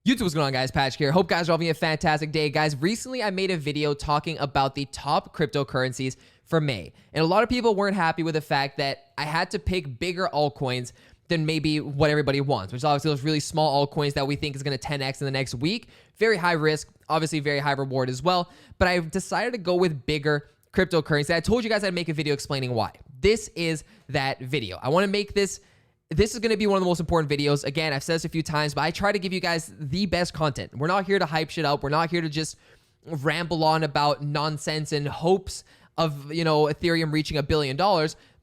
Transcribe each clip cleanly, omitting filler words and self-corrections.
YouTube, what's going on, guys? Patch here. Hope guys are having a fantastic day. Guys, recently I made a video talking about the top cryptocurrencies for May. And a lot of people weren't happy with the fact that I had to pick bigger altcoins than maybe what everybody wants, which is obviously those really small altcoins that we think is going to 10x in the next week. Very high risk, obviously very high reward as well. But I decided to go with bigger cryptocurrency. I told you guys I'd make a video explaining why. This is that video. I want to make this is going to be one of the most important videos. Again, I've said this a few times, but I try to give you guys the best content. We're not here to hype shit up. We're not here to just ramble on about nonsense and hopes of, Ethereum reaching $1 billion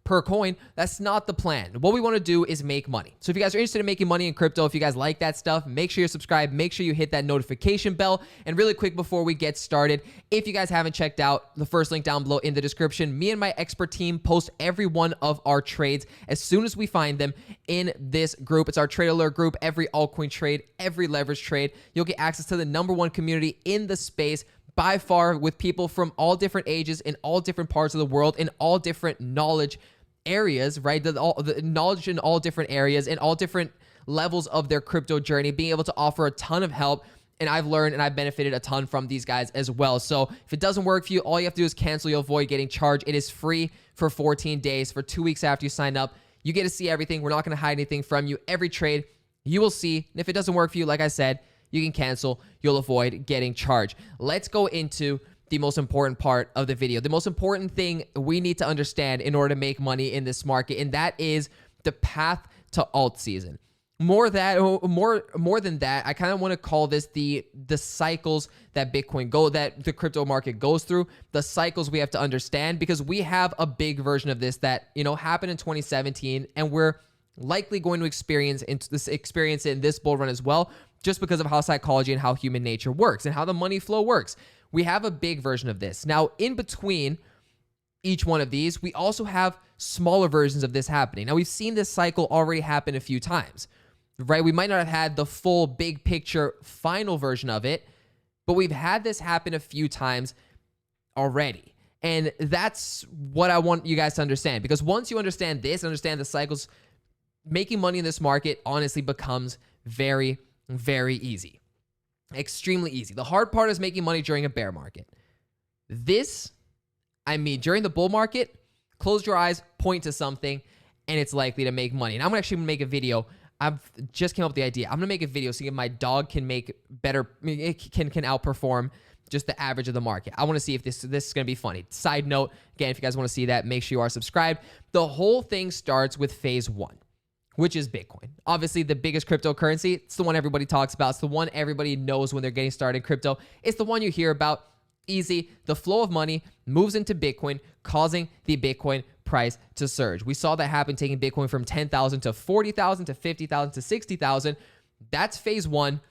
per coin. That's not the plan. What we want to do is make money. So if you guys are interested in making money in crypto, if you guys like that stuff, make sure you're subscribed, make sure you hit that notification bell. And really quick before we get started, if you guys haven't checked out the first link down below in the description, me and my expert team post every one of our trades as soon as we find them in this group. It's our trade alert group. Every altcoin trade, every leverage trade, you'll get access to the #1 community in the space by far, with people from all different ages in all different parts of the world, in all different knowledge areas, right? The knowledge in all different areas and all different levels of their crypto journey, being able to offer a ton of help. And I've learned and I've benefited a ton from these guys as well. So if it doesn't work for you, all you have to do is cancel. You'll avoid getting charged. It is free for 14 days. For 2 weeks after you sign up, you get to see everything. We're not going to hide anything from you. Every trade you will see. And if it doesn't work for you, like I said, you can cancel. You'll avoid getting charged. Let's go into the most important part of the video. The most important thing we need to understand in order to make money in this market, and that is the path to alt season. More than that, I kind of want to call this the cycles that that the crypto market goes through, the cycles we have to understand, because we have a big version of this that, happened in 2017, and we're likely going to experience it in this bull run as well, just because of how psychology and how human nature works and how the money flow works. We have a big version of this. Now, in between each one of these, we also have smaller versions of this happening. Now, we've seen this cycle already happen a few times, right? We might not have had the full big picture final version of it, but we've had this happen a few times already. And that's what I want you guys to understand, because once you understand this, understand the cycles, making money in this market honestly becomes very, very easy. Extremely easy. The hard part is making money during a bear market. During the bull market, close your eyes, point to something, and it's likely to make money. And I'm actually gonna make a video. I've just came up with the idea. I'm gonna make a video so my dog can make better, can outperform just the average of the market. I want to see if this is gonna be funny. Side note, again, if you guys want to see that, make sure you are subscribed. The whole thing starts with phase 1. Which is Bitcoin. Obviously, the biggest cryptocurrency. It's the one everybody talks about. It's the one everybody knows when they're getting started in crypto. It's the one you hear about. Easy. The flow of money moves into Bitcoin, causing the Bitcoin price to surge. We saw that happen, taking Bitcoin from 10,000 to 40,000 to 50,000 to 60,000. That's phase 1.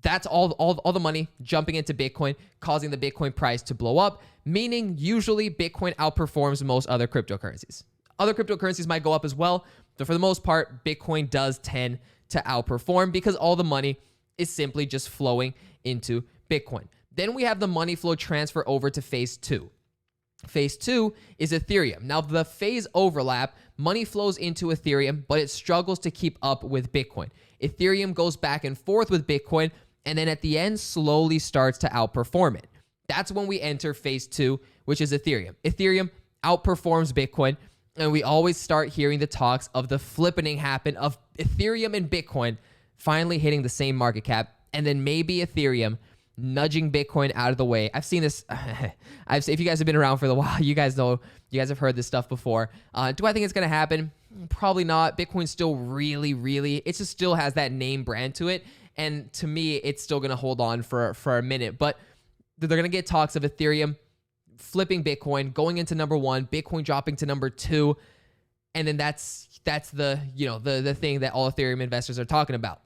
That's all the money jumping into Bitcoin, causing the Bitcoin price to blow up, meaning usually Bitcoin outperforms most other cryptocurrencies. Other cryptocurrencies might go up as well, but for the most part, Bitcoin does tend to outperform because all the money is simply just flowing into Bitcoin. Then we have the money flow transfer over to phase 2. Phase 2 is Ethereum. Now, the phase overlap, money flows into Ethereum, but it struggles to keep up with Bitcoin. Ethereum goes back and forth with Bitcoin, and then at the end slowly starts to outperform it. That's when we enter phase 2, which is Ethereum. Ethereum outperforms Bitcoin, and we always start hearing the talks of the flippening happen of Ethereum and Bitcoin finally hitting the same market cap, and then maybe Ethereum nudging Bitcoin out of the way. If you guys have been around for a while, you guys have heard this stuff before. Do I think it's going to happen? Probably not. Bitcoin still it just still has that name brand to it, and to me, it's still going to hold on for a minute. But they're going to get talks of Ethereum flipping Bitcoin, going into #1, Bitcoin dropping to #2, and then that's the thing that all Ethereum investors are talking about.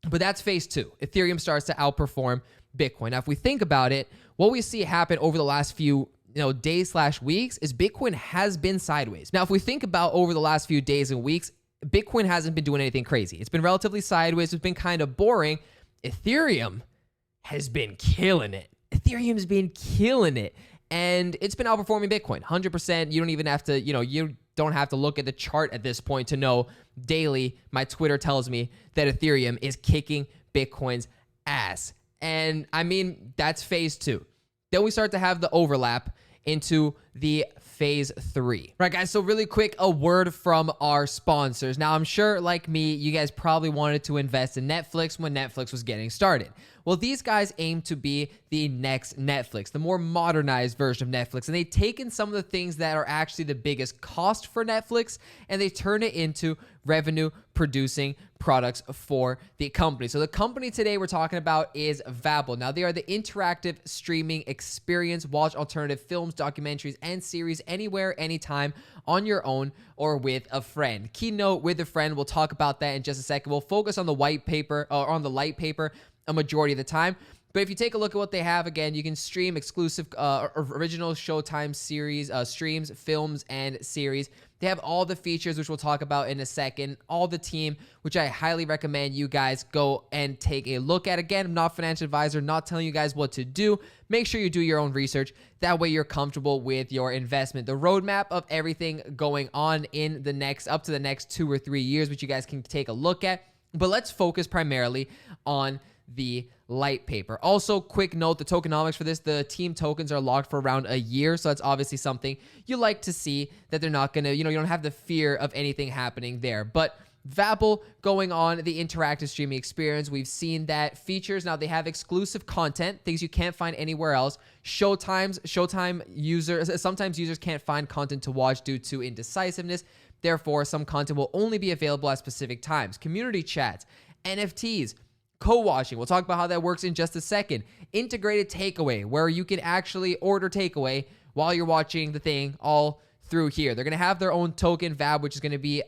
But that's phase 2. Ethereum starts to outperform Bitcoin. Now, if we think about it, what we see happen over the last few days/weeks is Bitcoin has been sideways. Now, if we think about over the last few days and weeks, Bitcoin hasn't been doing anything crazy. It's been relatively sideways. It's been kind of boring. Ethereum has been killing it. Ethereum's been killing it. And it's been outperforming Bitcoin 100%. You don't even have to, you don't have to look at the chart at this point to know daily. My Twitter tells me that Ethereum is kicking Bitcoin's ass. And I mean, that's phase 2. Then we start to have the overlap into the phase 3. Right, guys, so really quick, a word from our sponsors. Now, I'm sure, like me, you guys probably wanted to invest in Netflix when Netflix was getting started. Well, these guys aim to be the next Netflix, the more modernized version of Netflix. And they've taken some of the things that are actually the biggest cost for Netflix, and they turn it into revenue producing products for the company. So the company today we're talking about is Vabble. Now, they are the interactive streaming experience. Watch alternative films, documentaries, and series anywhere, anytime, on your own or with a friend. Keynote with a friend. We'll talk about that in just a second. We'll focus on the white paper or on the Litepaper a majority of the time. But if you take a look at what they have, again, you can stream exclusive original Showtime series, streams, films, and series. They have all the features, which we'll talk about in a second. All the team, which I highly recommend you guys go and take a look at. Again, I'm not a financial advisor, not telling you guys what to do. Make sure you do your own research. That way you're comfortable with your investment. The roadmap of everything going on in the next, up to the next 2 or 3 years, which you guys can take a look at. But let's focus primarily on the Litepaper. Also, quick note, the tokenomics for this, the team tokens are locked for around a year. So that's obviously something you like to see, that they're not going to, you don't have the fear of anything happening there. But Vabble going on the interactive streaming experience. We've seen that features. Now they have exclusive content, things you can't find anywhere else. Showtime users, sometimes users can't find content to watch due to indecisiveness. Therefore, some content will only be available at specific times. Community chats, NFTs, co-watching. We'll talk about how that works in just a second. Integrated takeaway, where you can actually order takeaway while you're watching the thing all through here. They're going to have their own token, Vab, which is going to be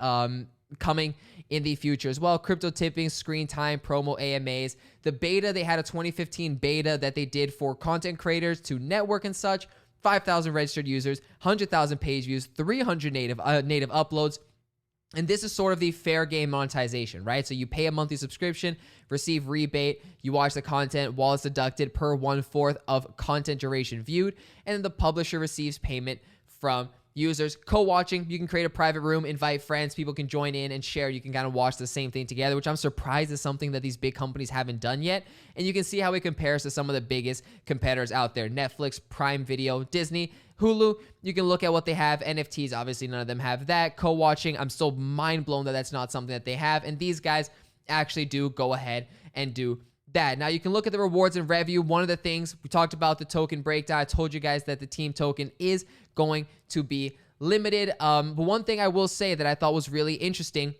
coming in the future as well. Crypto tipping, screen time, promo, AMAs. The beta, they had a 2015 beta that they did for content creators to network and such. 5,000 registered users, 100,000 page views, 300 native uploads. And this is sort of the fair game monetization, right? So you pay a monthly subscription, receive rebate, you watch the content while it's deducted per 1/4 of content duration viewed, and then the publisher receives payment from users. Co-watching, you can create a private room, invite friends, people can join in and share. You can kind of watch the same thing together, which I'm surprised is something that these big companies haven't done yet. And you can see how it compares to some of the biggest competitors out there: Netflix, Prime Video, Disney, Hulu. You can look at what they have. NFTs, obviously none of them have that. Co-watching, I'm still mind blown that that's not something that they have. And these guys actually do go ahead and do that. Now you can look at the rewards and revenue. One of the things we talked about, the token breakdown. I told you guys that the team token is going to be limited. But one thing I will say that I thought was really interesting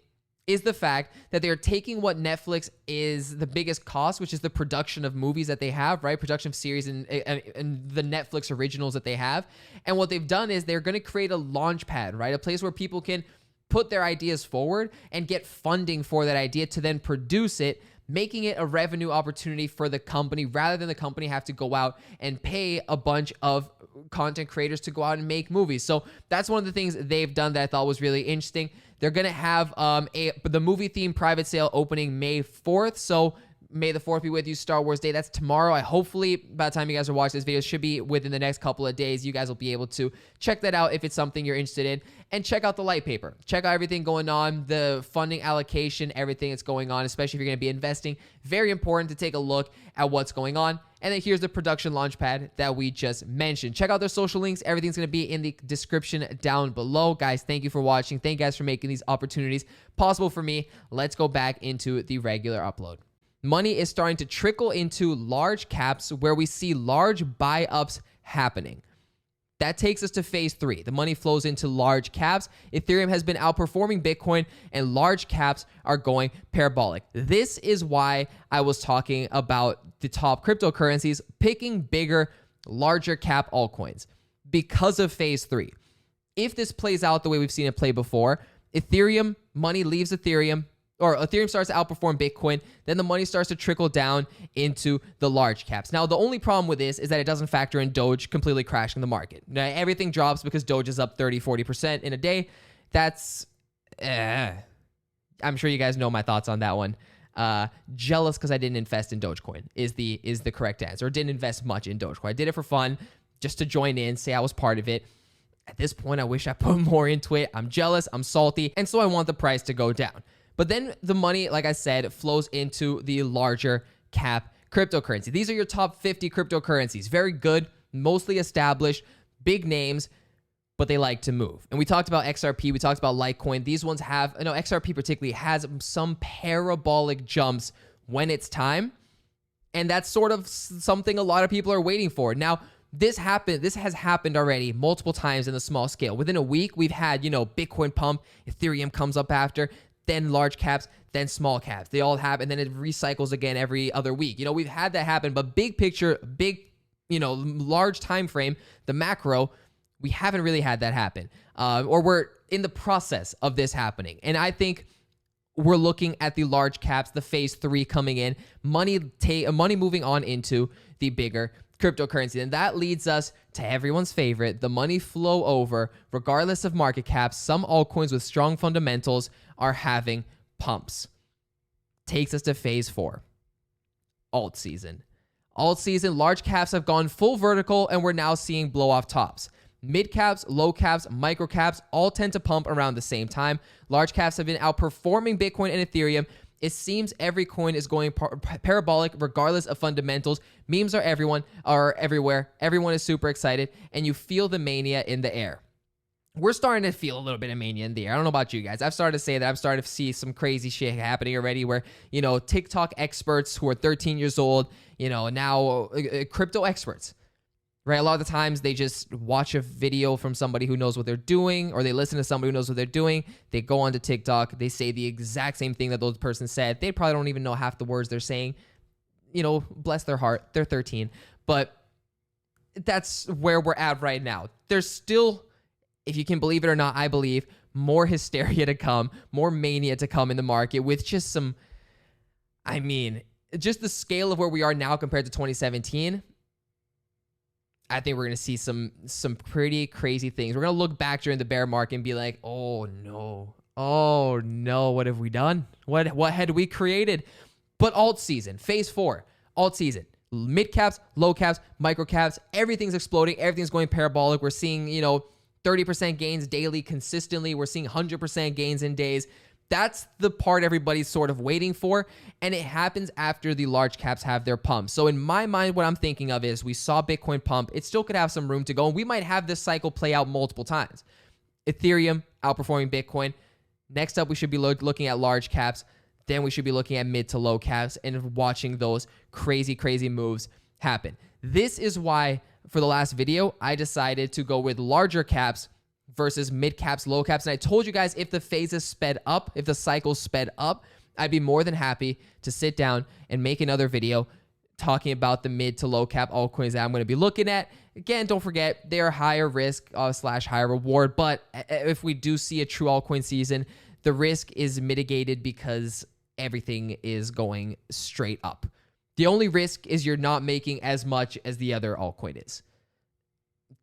is the fact that they're taking what Netflix is the biggest cost, which is the production of movies that they have, right? Production of series and the Netflix originals that they have. And what they've done is they're going to create a launch pad, right? A place where people can put their ideas forward and get funding for that idea to then produce it, making it a revenue opportunity for the company rather than the company have to go out and pay a bunch of content creators to go out and make movies. So that's one of the things they've done that I thought was really interesting. They're going to have the movie theme private sale opening May 4th. So May the 4th be with you, Star Wars Day. That's tomorrow. I hopefully by the time you guys are watching this video, should be within the next couple of days. You guys will be able to check that out if it's something you're interested in, and check out the Litepaper. Check out everything going on, the funding allocation, everything that's going on, especially if you're going to be investing. Very important to take a look at what's going on. And then here's the production launchpad that we just mentioned. Check out their social links. Everything's going to be in the description down below. Guys, thank you for watching. Thank you guys for making these opportunities possible for me. Let's go back into the regular upload. Money is starting to trickle into large caps where we see large buy-ups happening. That takes us to phase 3. The money flows into large caps. Ethereum has been outperforming Bitcoin, and large caps are going parabolic. This is why I was talking about the top cryptocurrencies picking bigger, larger cap altcoins, because of phase 3. If this plays out the way we've seen it play before, Ethereum money leaves Ethereum, or Ethereum starts to outperform Bitcoin, then the money starts to trickle down into the large caps. Now, the only problem with this is that it doesn't factor in Doge completely crashing the market. Now, everything drops because Doge is up 30, 40% in a day. That's, I'm sure you guys know my thoughts on that one. Jealous because I didn't invest in Dogecoin is the correct answer. Or didn't invest much in Dogecoin. I did it for fun, just to join in, say I was part of it. At this point, I wish I put more into it. I'm jealous, I'm salty, and so I want the price to go down. But then the money, like I said, flows into the larger cap cryptocurrency. These are your top 50 cryptocurrencies. Very good, mostly established, big names, but they like to move. And we talked about XRP, we talked about Litecoin. These ones have, XRP particularly has some parabolic jumps when it's time. And that's sort of something a lot of people are waiting for. Now, this has happened already multiple times in the small scale. Within a week, we've had, Bitcoin pump, Ethereum comes up after, then large caps, then small caps. They all happen, and then it recycles again every other week. We've had that happen, but big picture, large time frame, the macro, we haven't really had that happen. Or we're in the process of this happening. And I think we're looking at the large caps, the phase 3 coming in, money moving on into the bigger cryptocurrency. And that leads us to everyone's favorite, the money flow over, regardless of market caps. Some altcoins with strong fundamentals are having pumps. Takes us to phase 4, alt season. Alt season, large caps have gone full vertical, and we're now seeing blow off tops. Mid caps, low caps, micro caps all tend to pump around the same time. Large caps have been outperforming Bitcoin and Ethereum. It seems every coin is going parabolic regardless of fundamentals. Memes are everywhere. Everyone is super excited, and you feel the mania in the air. We're starting to feel a little bit of mania in the air. I don't know about you guys. I've started to say that. I'm starting to see some crazy shit happening already where, TikTok experts who are 13 years old, now crypto experts, right? A lot of the times they just watch a video from somebody who knows what they're doing, or they listen to somebody who knows what they're doing. They go onto TikTok. They say the exact same thing that those person said. They probably don't even know half the words they're saying. Bless their heart. They're 13. But that's where we're at right now. There's still, if you can believe it or not, I believe, more hysteria to come, more mania to come in the market with just just the scale of where we are now compared to 2017. I think we're going to see some pretty crazy things. We're going to look back during the bear market and be like, oh no, what have we done? What had we created? But alt season, phase 4, alt season, mid caps, low caps, micro caps, everything's exploding. Everything's going parabolic. We're seeing, 30% gains daily consistently. We're seeing 100% gains in days. That's the part everybody's sort of waiting for, and it happens after the large caps have their pump. So in my mind, what I'm thinking of is we saw Bitcoin pump. It still could have some room to go, and we might have this cycle play out multiple times. Ethereum outperforming Bitcoin. Next up, we should be looking at large caps. Then we should be looking at mid to low caps and watching those crazy, crazy moves happen. This is why, for the last video, I decided to go with larger caps versus mid caps, low caps. And I told you guys, if the phases sped up, if the cycle sped up, I'd be more than happy to sit down and make another video talking about the mid to low cap altcoins that I'm going to be looking at. Again, don't forget, they are higher risk / higher reward. But if we do see a true altcoin season, the risk is mitigated because everything is going straight up. The only risk is you're not making as much as the other altcoin is.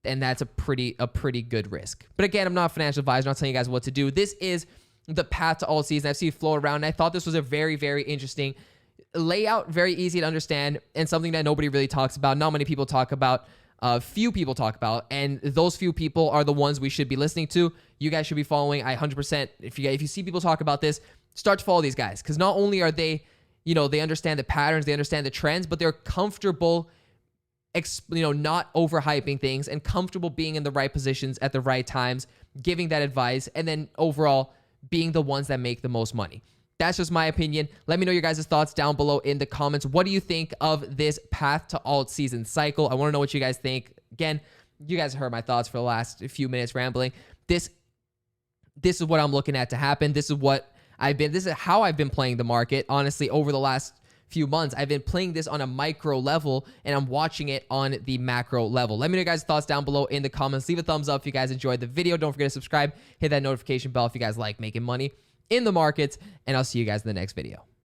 And that's a pretty good risk. But again, I'm not a financial advisor. I'm not telling you guys what to do. This is the path to alt season. I've seen it float around, and I thought this was a very, very interesting layout, very easy to understand, and something that nobody really talks about. Not many people talk about. Few people talk about, and those few people are the ones we should be listening to. You guys should be following. I 100%. If you see people talk about this, start to follow these guys, because not only are they, they understand the patterns, they understand the trends, but they're comfortable, not overhyping things and comfortable being in the right positions at the right times, giving that advice, and then overall being the ones that make the most money. That's just my opinion. Let me know your guys' thoughts down below in the comments. What do you think of this path to alt season cycle? I want to know what you guys think. Again, you guys heard my thoughts for the last few minutes rambling. This is what I'm looking at to happen. This is how I've been playing the market, honestly, over the last few months. I've been playing this on a micro level, and I'm watching it on the macro level. Let me know your guys' thoughts down below in the comments. Leave a thumbs up if you guys enjoyed the video. Don't forget to subscribe. Hit that notification bell if you guys like making money in the markets, and I'll see you guys in the next video.